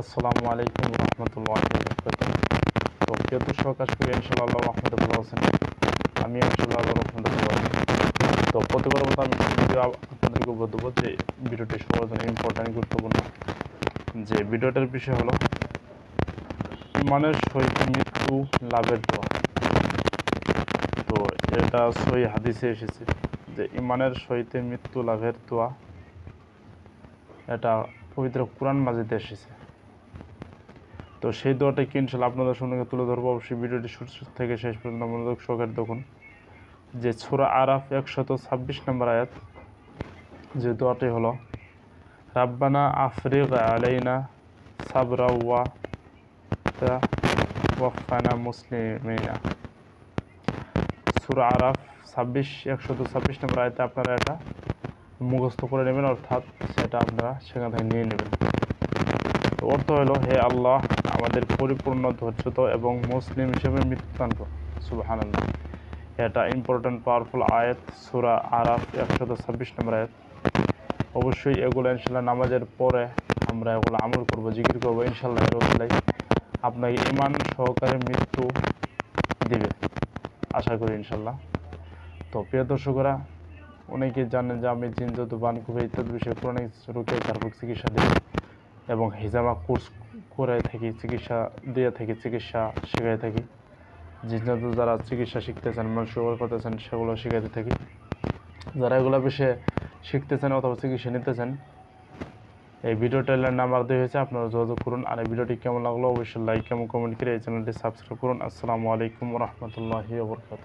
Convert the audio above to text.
আসসালামু আলাইকুম রহমতুল্লাহি ওয়া বারাকাতুহু। তো প্রিয় দর্শক, আশা করি ইনশাআল্লাহ আল্লাহর রহমতে ভালো আছেন। আমি ইনশাআল্লাহ আল্লাহর রহমতে ভালো আছি। তো প্রতিবার মতো আমি ভিডিও আপনাদেরকে বলবো যে ভিডিওটি সবার জন্য ইম্পর্টেন্ট, গুরুত্বপূর্ণ। যে ভিডিওটার বিষয় হলো ইমানের সহিত মৃত্যু লাভের দোয়া। তো এটা সহিহ হাদিসে এসেছে যে ইমানের সহিত মৃত্যু লাভের দোয়া, এটা পবিত্র কুরআন মাজিদে এসেছে। তো সেই দোয়াটা কি ইনশাআল্লাহ আপনাদের সঙ্গে তুলে ধরবো। অবশ্যই ভিডিওটি শুরু থেকে শেষ পর্যন্ত মনোযোগ সহকারে দেখুন। যে সূরা আরাফ 126 নম্বর আয়াত, যে দোয়াটি হলো রাব্বানা আফরিগ আলাইনা সাবরা ওয়া তাওয়াফানা মুসলিমিনা। সূরা আরাফ 126 নম্বর আয়াতে আপনারা এটা মুখস্থ করে নেবেন, অর্থাৎ সেটা আপনারা সেখান থেকে নিয়ে নেবেন। তো অর্থ হলো, হে আল্লাহ, আমাদের পরিপূর্ণ ধৈর্যত এবং মুসলিম হিসেবে মৃত্যুদান করো। সুবহানাল্লাহ। এটা ইম্পর্টেন্ট পাওয়ারফুল আয়াত, সূরা আরাফ 126 নম্বর আয়াত। অবশ্যই এগুলো ইনশাআল্লাহ নামাজের পরে আমরা এগুলো আমল করবো, জিকির করবো। ইনশাআল্লাহ এর ওসিলায় আপনাকে ঈমান সহকারে মৃত্যু দিবে, আশা করি ইনশাআল্লাহ। তো প্রিয় দর্শকরা, অনেকে জানেন যে আমি জিন জাদু বানকুফা ইত্যাদি বিষয়ে কোরআনিক রুকিয়া তারপর চিকিৎসা দিই এবং হিজামা কোর্স করে থাকি, চিকিৎসা দিয়ে থাকি, চিকিৎসা শেখাই থাকি। জিন জাদু যারা চিকিৎসা শিখতেছেন, মানুষের করতেছেন, সেগুলো শেখাতে থাকি। যারা এগুলো বিষয়ে শিখতেছেন অথবা চিকিৎসা নিতেছেন, এই ভিডিওটার নাম্বার দেওয়া হয়েছে, আপনারা যোগাযোগ করুন। আর এই ভিডিওটি কেমন লাগলো অবশ্যই লাইক এবং কমেন্ট করে এই চ্যানেলটি সাবস্ক্রাইব করুন। আসসালামু আলাইকুম রহমতুল্লাহি ওয়া বারাকাতুহু।